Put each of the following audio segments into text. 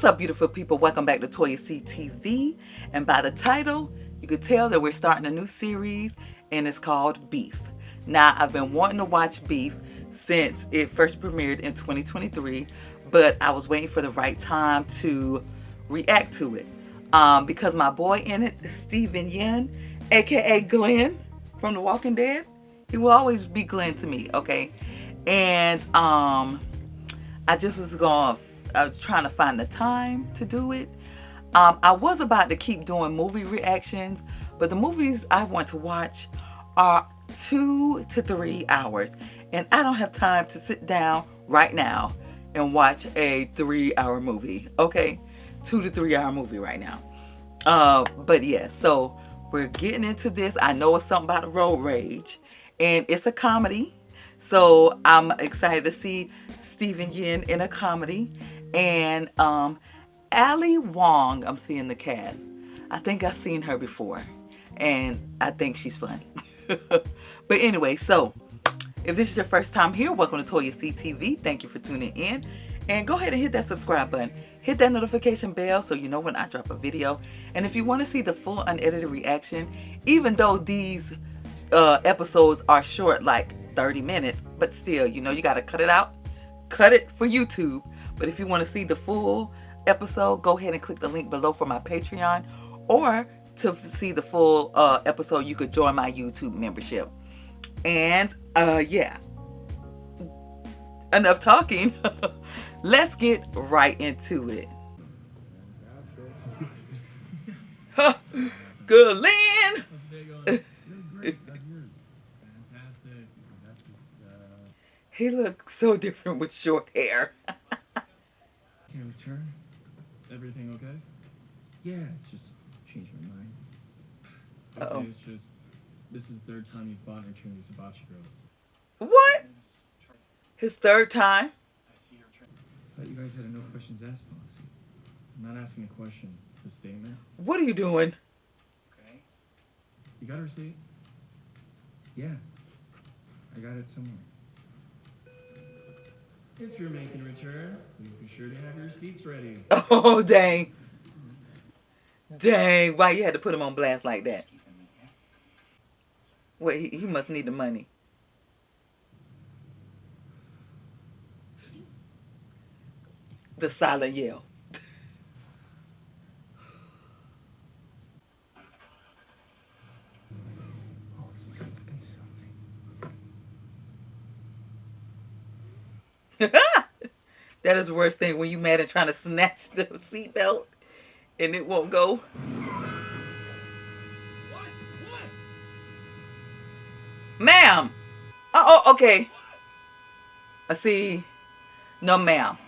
up, beautiful people? Welcome back to TOYA TV. And by the title, you could tell that we're starting a new series, and it's called Beef. Now, I've been wanting to watch Beef since it first premiered in 2023, but I was waiting for the right time to react to it. Because my boy in it is Steven Yeun, aka Glenn from The Walking Dead. He will always be Glenn to me, okay? And I just was trying to find the time to do it. I was about to keep doing movie reactions, but the movies I want to watch are 2 to 3 hours, and I don't have time to sit down right now and watch a 3-hour movie. Okay, 2 to 3 hour movie right now. But yeah, so we're getting into this. I know it's something about road rage, and it's a comedy, so I'm excited to see Steven Yeun in a comedy. And Ali Wong, I'm seeing the cast. I think I've seen her before, and I think she's funny. But anyway, so if this is your first time here, welcome to TOYA TV. Thank you for tuning in, and go ahead and hit that subscribe button. Hit that notification bell so you know when I drop a video. And if you want to see the full unedited reaction, even though these episodes are short, like 30 minutes, but still, you know, you got to cut it out. Cut it for YouTube. But if you want to see the full episode, go ahead and click the link below for my Patreon. Or to see the full episode, you could join my YouTube membership. And yeah, enough talking. Let's get right into it. Good, Lynn. He looks so different with short hair. Can I return? Everything okay? Yeah, just changed my mind. Okay, it's just, this is the third time you've bought and returned these hibachi girls. What? His third time? I thought you guys had a no questions asked policy. I'm not asking a question, it's a statement. What are you doing? Okay. You got a receipt? Yeah. I got it somewhere. If you're making a return, please be sure to have your receipts ready. Oh, dang. Dang, why you had to put him on blast like that? Well, he must need the money. The silent yell. That is the worst thing, when you mad and trying to snatch the seatbelt and it won't go. What? Ma'am. Oh, okay. I see. No, ma'am.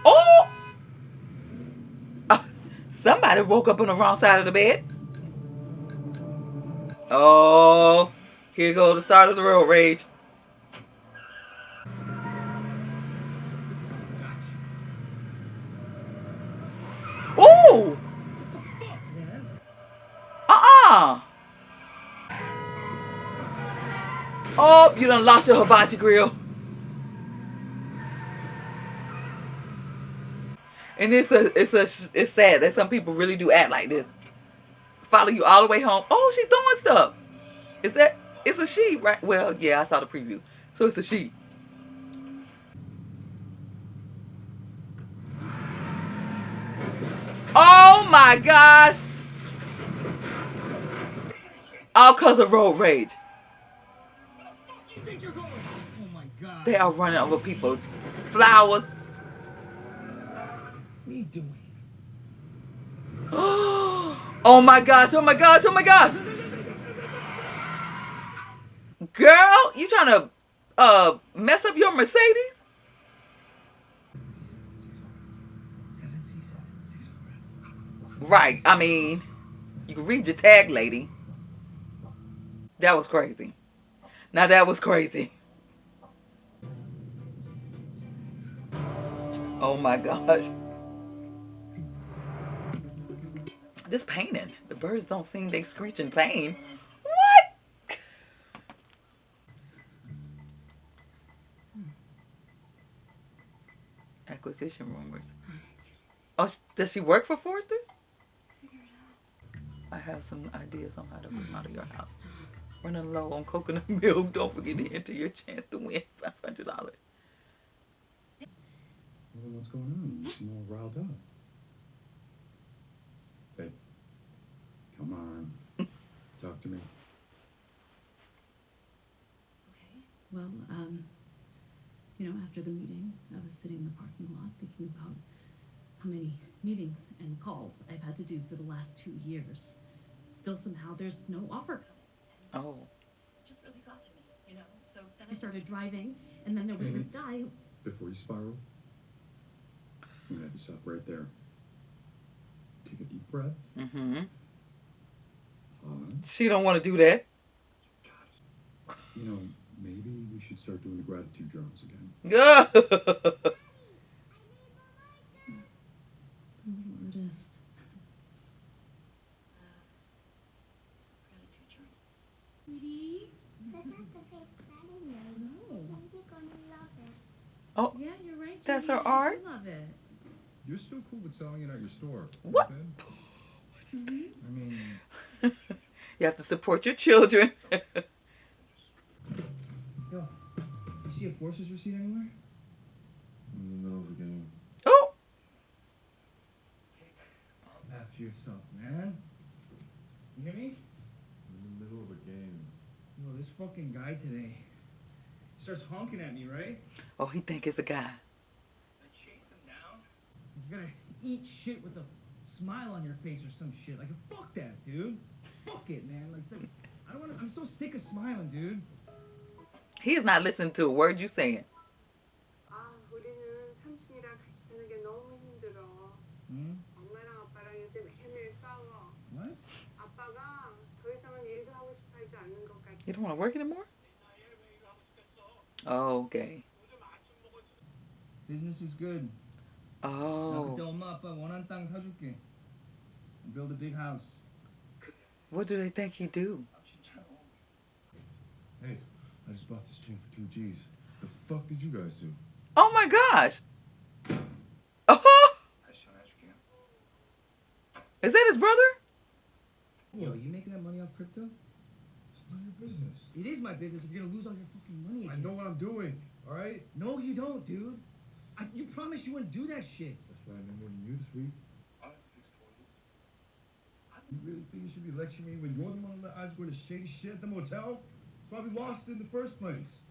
Oh! Somebody woke up on the wrong side of the bed. Oh, here goes the start of the road rage. Ooh! Oh, you done lost your hibachi grill. And it's sad that some people really do act like this. Follow you all the way home. Oh, she throwing stuff. It's a she, right? Well, yeah, I saw the preview. So it's a she. Oh my gosh. All because of road rage. Oh my God. They are running over people's flowers. What are you doing? Oh my gosh, oh my gosh, oh my gosh. Girl, you trying to mess up your Mercedes? Right, I mean, you can read your tag, lady. That was crazy. Now that was crazy. Oh my gosh. This painting. The birds don't seem they screech in pain. What? acquisition rumors. Oh, does she work for Forster's? I have some ideas on how to remodel your house. Running low on coconut milk. Don't forget to enter your chance to win $500. Well, then what's going on? You seem all riled up. Babe, come on. Talk to me. Okay. Well, after the meeting, I was sitting in the parking lot thinking about how many meetings and calls I've had to do for the last 2 years. Still, somehow, there's no offer coming. Oh. It just really got to me, So then I started driving, and then there was this guy. Before you spiral, I'm gonna have you stop right there. Take a deep breath. Mm-hmm. Pause. She don't want to do that. Maybe we should start doing the gratitude journals again. Good. Artist. Gratitude journals. Sweetie? Oh, Yeah, you're right. that's Judy. her art? I do love it. You're still cool with selling it at your store. What? Mm-hmm. I mean, You have to support your children. Yo, you see a Forces receipt anywhere? I'm in the middle of a game. Oh. Laugh to yourself, man. You hear me? I'm in the middle of a game. Yo, this fucking guy today. He starts honking at me, right? Oh, he think it's a guy. I chase him down. You gotta eat shit with a smile on your face or some shit. Like, fuck that, dude. Fuck it, man. Like, I don't wanna. I'm so sick of smiling, dude. He is not listening to a word you saying. 우리는 삼촌이랑 같이 사는 게 너무 힘들어. Hmm? 엄마랑 아빠랑 요새 매일매일 싸워. What? 아빠가 더 이상은 일도 하고 싶어 하지 않는 것 같아. You don't want to work anymore? Oh, okay. Business is good. 나 Oh. 그때 엄마 아빠 원한 땅 사줄게. Build a big house. What do they think he do? Hey, I just bought this chain for 2 G's. The fuck did you guys do? Oh my gosh. Oh. Is that his brother? Yo, you making that money off crypto? It's none of your business. It is my business if you're gonna lose all your fucking money I again. know what I'm doing, alright? No, you don't, dude. You promised you wouldn't do that shit. That's why I made more than you this week. You really think you should be lecturing me when you're the one that let Isaac go to shady shit at the motel? That's why we lost it in the first place.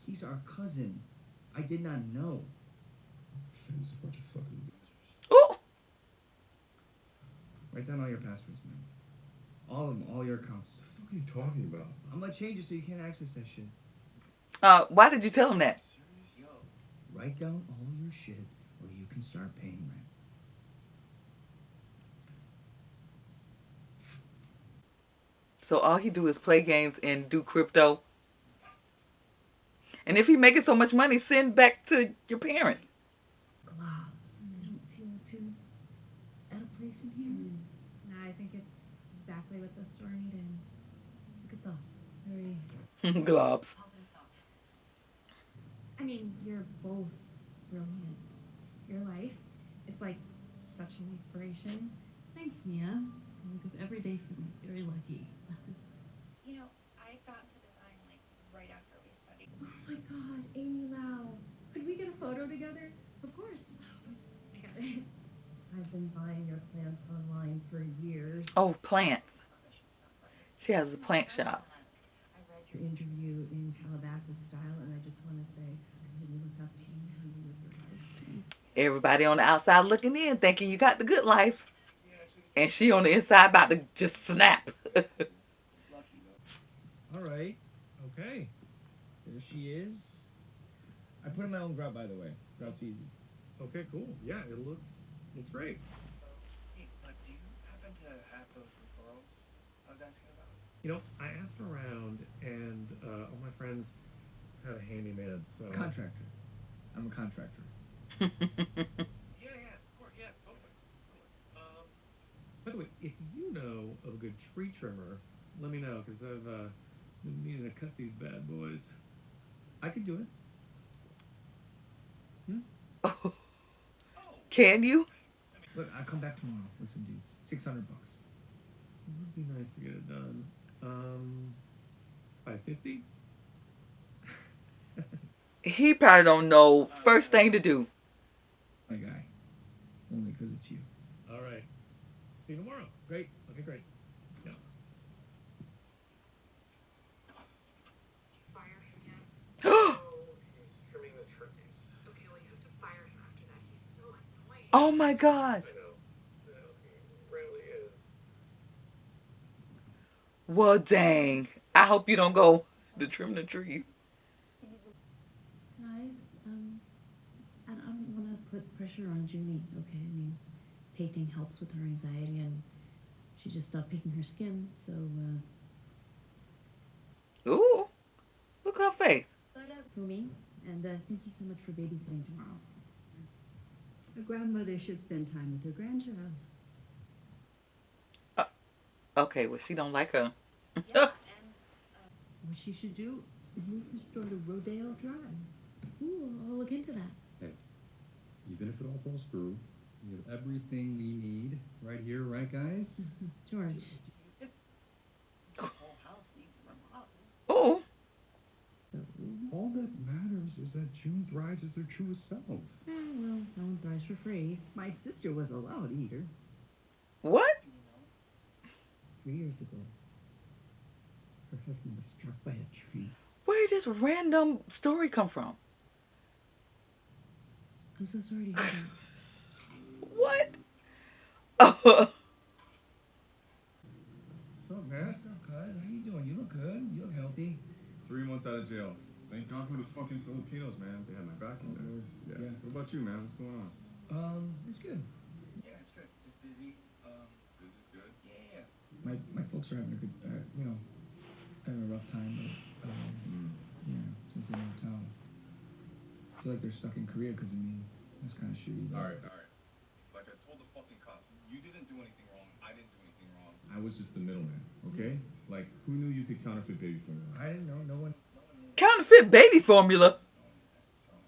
He's our cousin. I did not know. Famous a bunch of fucking losers. Oh. Write down all your passwords, man. All of them, all your accounts. What the fuck are you talking about? I'm gonna change it so you can't access that shit. Why did you tell him that? Write down all your shit or you can start paying rent. So all he do is play games and do crypto. And if he making so much money, send back to your parents. Globs. They don't feel too out of place in here. No, I think it's exactly what the store needed. It's a good thought. It's very. Globs. I mean, you're both brilliant. Your life, it's like such an inspiration. Thanks, Mia. I wake up every day feeling very lucky. I got into design right after we studied. Oh my God, Amy Lau. Could we get a photo together? Of course. I got it. I've been buying your plants online for years. Oh, plants. She has a plant shop. I read your interview in Calabasas style, and I just want to say I really look up to you and how you live your life. Everybody on the outside looking in, thinking you got the good life. And she on the inside about to just snap. All right. Okay. There she is. I put in my own grout, by the way. Grout's easy. Okay, cool. Yeah, it looks great. So, hey, do you happen to have those referrals I was asking about? You know, I asked around, and all my friends had a handyman, so... Contractor. I'm a contractor. Yeah, of course, yeah, totally. By the way, if you know of a good tree trimmer, let me know, because I've been meaning to cut these bad boys. I could do it. Can you? Look, I'll come back tomorrow with some dudes. $600. It would be nice to get it done. 550? He probably don't know first thing to do. My guy. Only because it's you. All right. See you tomorrow. Great. Okay, great. Yeah. Fire him yet? Oh, he's trimming the trees. Okay, well you have to fire him after that. He's so annoying. Oh my God. I know. He really is. Well, dang. I hope you don't go to trim the tree. Guys, I don't want to put pressure on Junie, okay? I mean, painting helps with her anxiety, and she just stopped picking her skin, so, Ooh. Look her face. Fumi, and thank you so much for babysitting tomorrow. A grandmother should spend time with her grandchild. Okay, well, she don't like her. What she should do is move her store to Rodeo Drive. Ooh, I'll look into that. Hey, even if it all falls through, we have everything we need right here, right, guys? George. Oh. All that matters is that June thrives as their truest self. Well, no one thrives for free. My sister was a loud eater. What? 3 years ago, her husband was struck by a train. Where did this random story come from? I'm so sorry to hear that. What? Oh. What's up, man? What's up, cuz? How you doing? You look good. You look healthy. 3 months out of jail. Thank God for the fucking Filipinos, man. They had my back in there. Yeah. What about you, man? What's going on? It's good. Yeah, it's good. It's busy. Business good? Yeah. My folks are having a good, having a rough time, but, just in their town. I feel like they're stuck in Korea because, I mean, that's kind of shitty. But Alright. It's like I told the fucking cops. You didn't do anything wrong. I didn't do anything wrong. I was just the middleman, okay? Like, who knew you could counterfeit baby formula? I didn't know. No one. Counterfeit baby formula.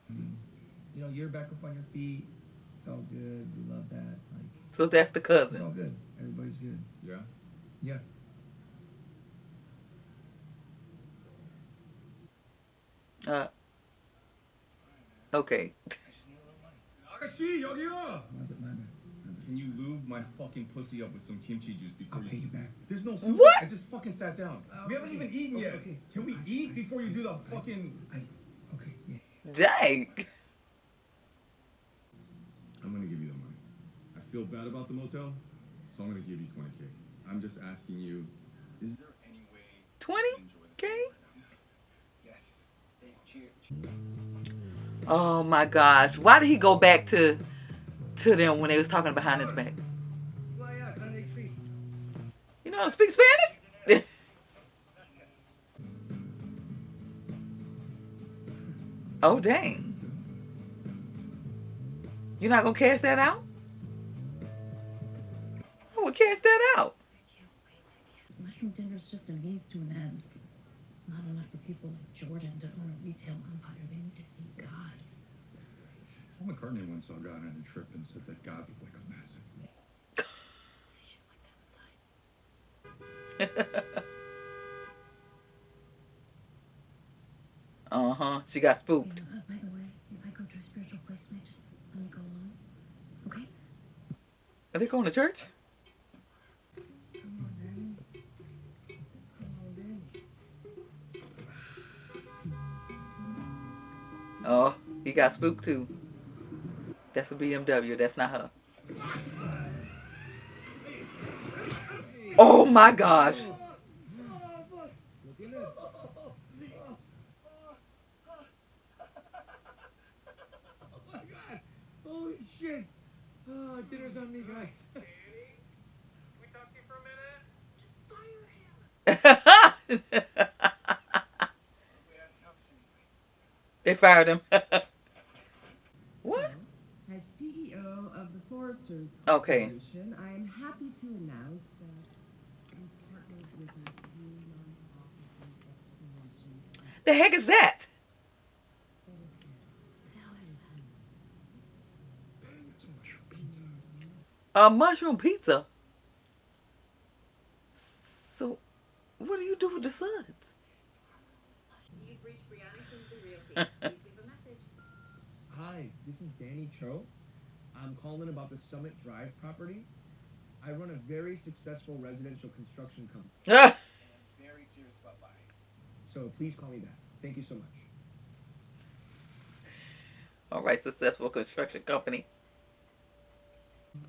You know, you're back up on your feet. It's all good. We love that. Like, So that's the it's cousin. all good. Everybody's good. Yeah? Yeah. Okay. Agashi, Yogi-ra! My bad. Can you lube my fucking pussy up with some kimchi juice before I'll pay you back. There's no soup. What? I just fucking sat down. We haven't even eaten yet. Okay. Can we eat before you do the fucking... Okay, yeah. Dang. I'm gonna give you the money. I feel bad about the motel, so I'm gonna give you 20K. I'm just asking you, is there any way... 20K? Yes. Hey, cheers. Oh my gosh. Why did he go back to them when they was talking behind his back? You know how to speak Spanish? Oh, dang. You're not going to cast that out? I would cast that out. This mushroom dinner is just a means to an end. It's not enough for people like Jordan to own a retail empire. They need to see God. Paul McCartney once saw God on a trip and said that God looked like a massive. Uh-huh. She got spooked. By the way, if I go to a spiritual place tonight, just let me go alone. Okay? Are they going to church? Come on, then. Oh, he got spooked too. That's a BMW. That's not her. Oh my gosh. Holy shit! Oh, dinner's on me, guys. Danny, can we talk to you for a minute? Just fire him. We asked help anyway. They fired him. What? So, as CEO of the Foresters Okay. Corporation, I am happy to announce that we partnered with a few nonprofits in exploration. The heck is that? What is it? How is that? A mushroom pizza. So, what do you do with the suds? You've reached Brianna Kingsley Realty. Please leave a message. Hi, this is Danny Cho. I'm calling about the Summit Drive property. I run a very successful residential construction company. Ah. And I'm very serious about buying. So please call me back. Thank you so much. All right, successful construction company.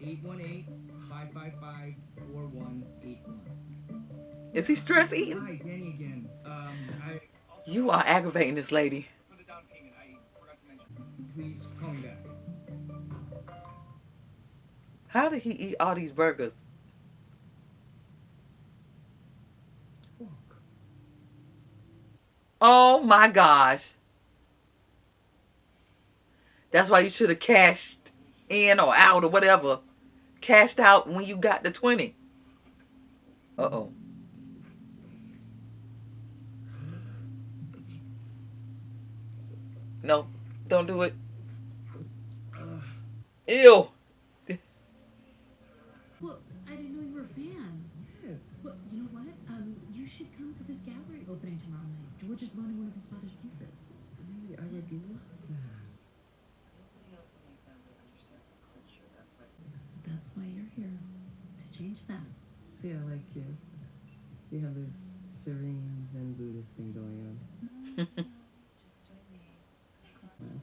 818-555-4181. Is he stress eating? Hi, Danny again. You are aggravating this lady. For the down payment, I forgot to mention. Please call me back. How did he eat all these burgers? Fuck. Oh my gosh. That's why you should have cashed in or out or whatever. Cashed out when you got the 20. Uh-oh. No, don't do it. Ew. Well, I didn't know you were a fan. Yes. Well, you know what? You should come to this gallery opening tomorrow night. George is loaning one of his father's pieces. I would love that. Nobody else in my family understands the culture. That's why. That's why you're here. To change that. See, I like you. You have this serene Zen Buddhist thing going on. Just doing me. Well,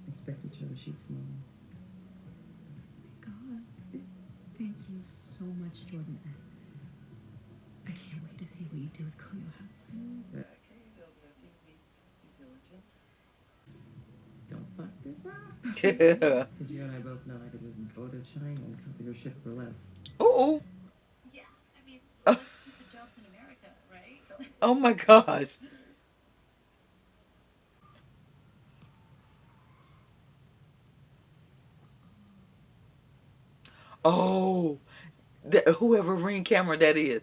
expect each other shoot tomorrow. God. Thank you so much, Jordan. I can't wait to see what you do with Koyo House. Okay, there'll nothing beats due diligence. Don't fuck this up. Yeah. Because you and I both know I could just go to China and copy your shit for less. Uh-oh. Yeah, I mean, keep the jobs in America, right? Oh my gosh. Oh. Whoever Ring camera that is.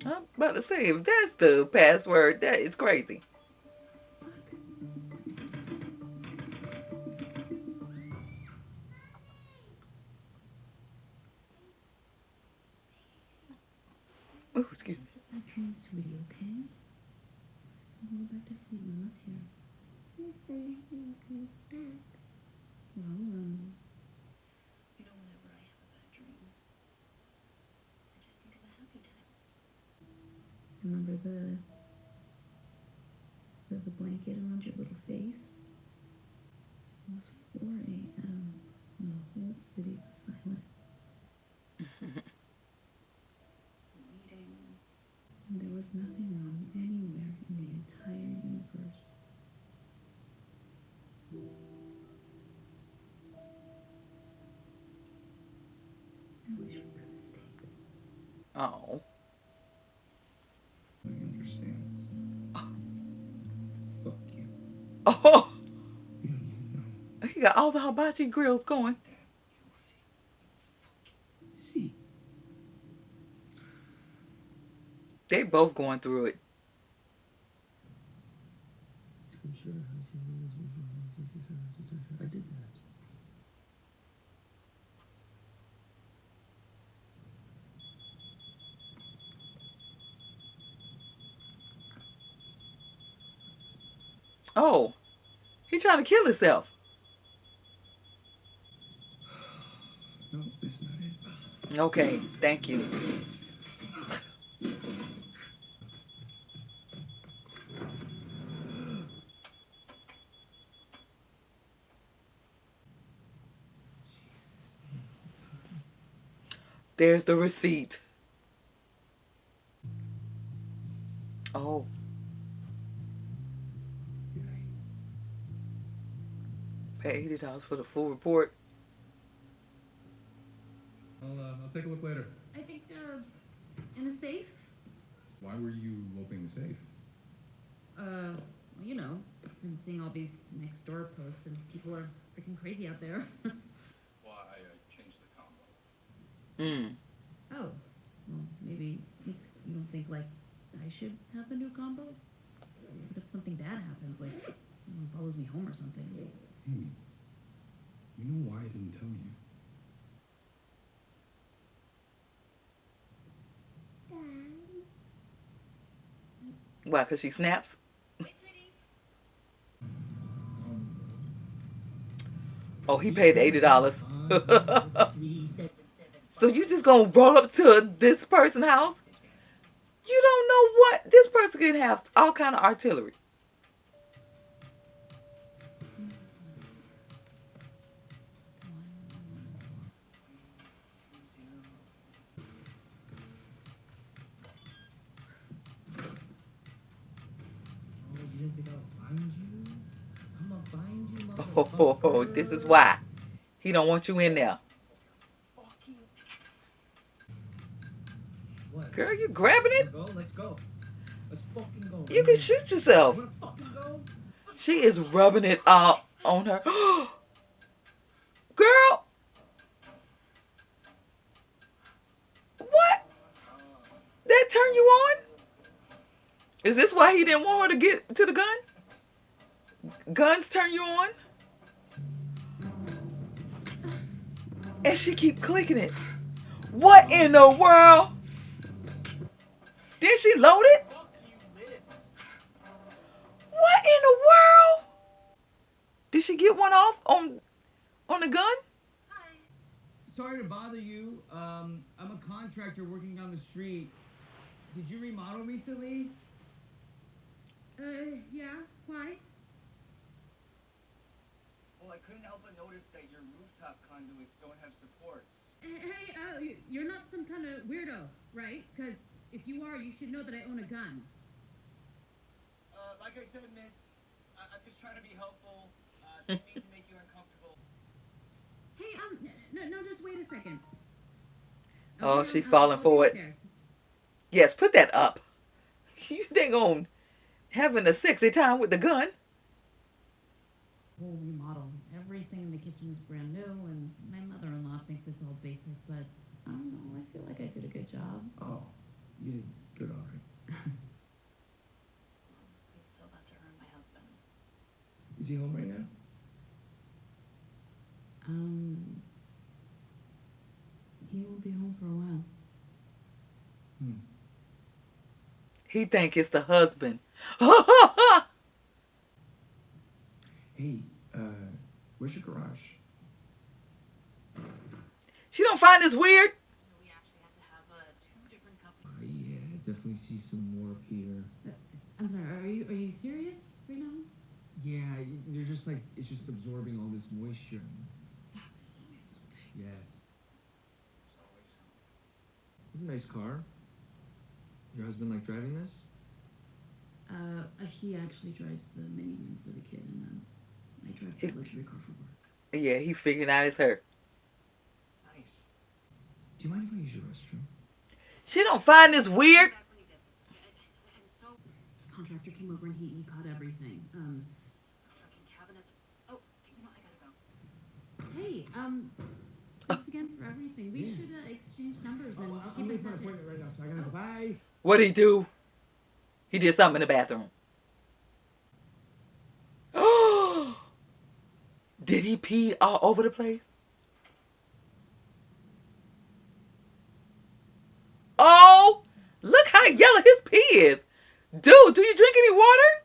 I'm about to say, if that's the password, that is crazy. Oh, excuse me. Bad dream, sweetie, okay? I'll go back to sleep when Ma's here. Well, You know, whenever I have a bad dream, I just think of a happy time. remember the blanket around your little face? It was 4 a.m. and the whole city was silent. Meetings. And there was nothing wrong anywhere in the entire universe. I wish we could have stayed. Oh. I understand. Fuck you. Oh. You don't even know. He got all the hibachi grills going. See. They both going through it. I did that. Oh. He trying to kill himself. No, that's not it. Okay, thank you. There's the receipt. Oh. Pay $80 for the full report. I'll take a look later. I think, in the safe? Why were you opening the safe? You know, I've been seeing all these next door posts and people are freaking crazy out there. Well, I changed the combo. Oh, well, maybe you don't think, like, I should have the new combo? if something bad happens, like someone follows me home or something. Amy, you know why I didn't tell you? Why? Because she snaps? Oh, he paid $80. So you just gonna roll up to this person's house? You don't know what this person can have. All kind of artillery. You didn't think I would find you? I'm gonna find you, Oh, this is why he don't want you in there. What? Girl, you grabbing it? Let's go. Let's fucking go. You can shoot yourself. You wanna fucking go? She is rubbing it all on her. Girl. What? That turn you on? Is this why he didn't want her to get to the gun? Guns turn you on? And she keep clicking it. What in the world? Did she load it? What in the world? Did she get one off on the gun? Sorry to bother you. I'm a contractor working down the street. Did you remodel recently? Yeah, why? Well, I couldn't help but notice that your rooftop conduits don't have supports. Hey, you're not some kind of weirdo, right? Because if you are, you should know that I own a gun. Like I said, miss, I'm just trying to be helpful. Didn't mean to make you uncomfortable. Hey, no, just wait a second. Oh, she falling for it. Yes, put that up. You dang on having a sexy time with the gun. Whole remodel. Everything in the kitchen is brand new, and my mother-in-law thinks it's all basic, but I don't know. I feel like I did a good job. Oh, you did good, all right. We still about to earn my husband. Is he home right now? He won't be home for a while. He think it's the husband. Hey, where's your garage? She don't find this weird? We actually had to have two different companies. Yeah, I definitely see some more up here. I'm sorry. Are you serious right now? Yeah, you're just like, it's just absorbing all this moisture. Fuck, there's always something. Yes. This is a nice car. Your husband like driving this? He actually drives the minivan for the kid, and then I drive the luxury car for work. Yeah, he figured out it's her. Nice. Do you mind if I use your restroom? She don't find this weird? This contractor came over and he caught everything. Fucking cabinets. Oh, you know, I gotta go. Hey, thanks again for everything. We should exchange numbers and keep in touch. Right now, so I gotta go. Bye. What'd he do? He did something in the bathroom. Did he pee all over the place? Oh, look how yellow his pee is. Dude, do you drink any water?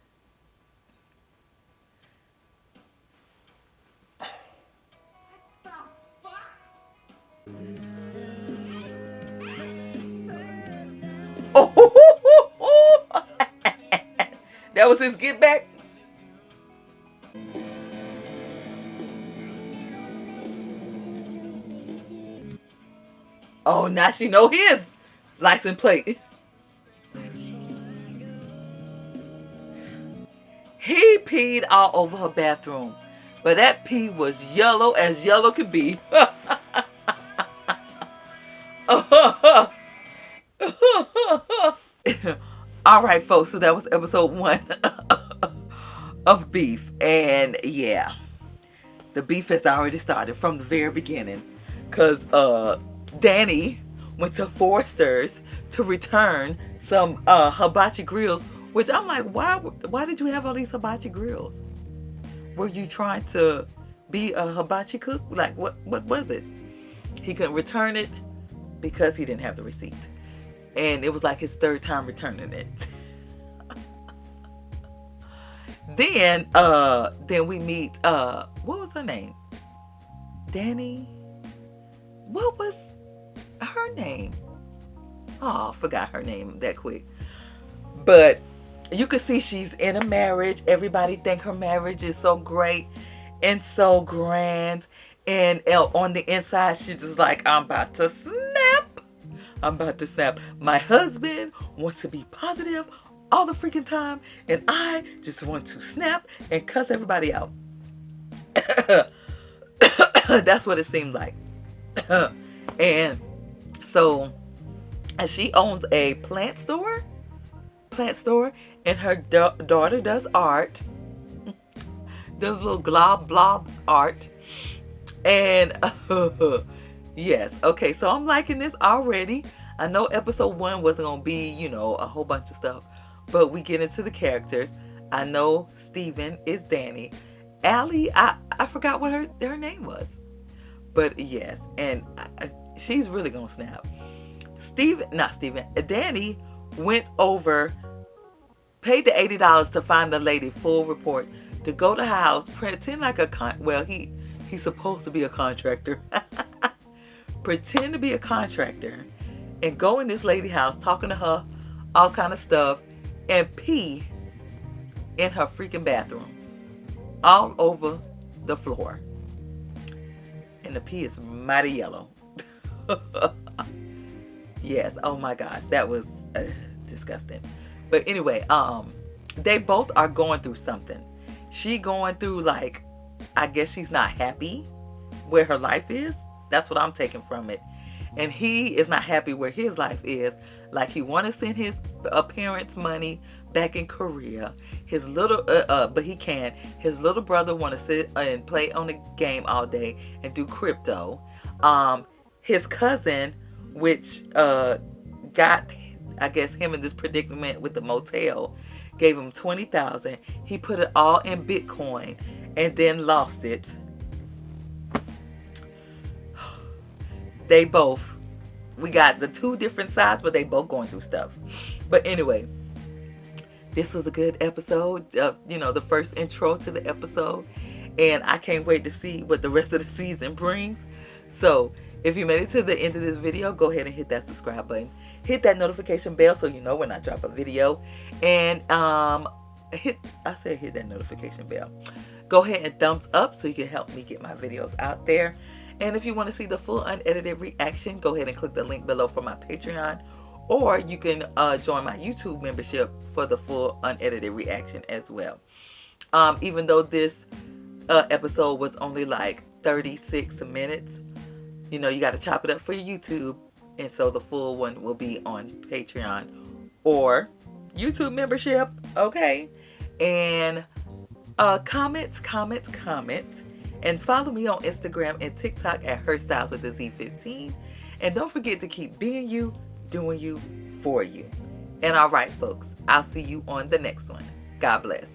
Oh, that was his get back. Oh, now she know his license plate. He peed all over her bathroom, but that pee was yellow as yellow could be. All right, folks, so that was episode 1 of Beef. And yeah, the beef has already started from the very beginning, because Danny went to Forster's to return some hibachi grills Which I'm like, why did you have all these hibachi grills? Were you trying to be a hibachi cook? Like, what was it? He couldn't return it because he didn't have the receipt. And it was like his third time returning it. Then we meet, what was her name? Danny? What was her name? Oh, I forgot her name that quick. But you can see she's in a marriage. Everybody think her marriage is so great and so grand. And on the inside, she's just like, I'm about to snap. I'm about to snap. My husband wants to be positive all the freaking time. And I just want to snap and cuss everybody out. That's what it seemed like. And so, and she owns a plant store, and her daughter does art, does little glob art, and yes, okay, so I'm liking this already. I know episode 1 wasn't gonna be, you know, a whole bunch of stuff, but we get into the characters. I know Steven is Danny. Allie, I forgot what her name was, but yes, and she's really gonna snap. Danny went over, paid the $80 to find the lady, full report, to go to her house, pretend like he's supposed to be a contractor. Pretend to be a contractor and go in this lady's house, talking to her, all kind of stuff, and pee in her freaking bathroom. All over the floor. And the pee is mighty yellow. Yes, oh my gosh, that was disgusting. But anyway, they both are going through something. She going through, like, I guess she's not happy where her life is. That's what I'm taking from it. And he is not happy where his life is. Like, he want to send his parents money back in Korea. His little, but he can't. His little brother want to sit and play on the game all day and do crypto. His cousin, which got, I guess, him in this predicament with the motel, gave him $20,000. He put it all in Bitcoin and then lost it. We got the two different sides, but they both going through stuff. But anyway, this was a good episode. You know, the first intro to the episode. And I can't wait to see what the rest of the season brings. So, if you made it to the end of this video, go ahead and hit that subscribe button. Hit that notification bell so you know when I drop a video. And hit that notification bell. Go ahead and thumbs up so you can help me get my videos out there. And if you want to see the full unedited reaction, go ahead and click the link below for my Patreon. Or you can join my YouTube membership for the full unedited reaction as well. Even though this episode was only like 36 minutes, you know, you got to chop it up for your YouTube. And so the full one will be on Patreon or YouTube membership. Okay. And comments. And follow me on Instagram and TikTok at HERSTYLEZ with the Z15. And don't forget to keep being you, doing you, for you. And all right, folks, I'll see you on the next one. God bless.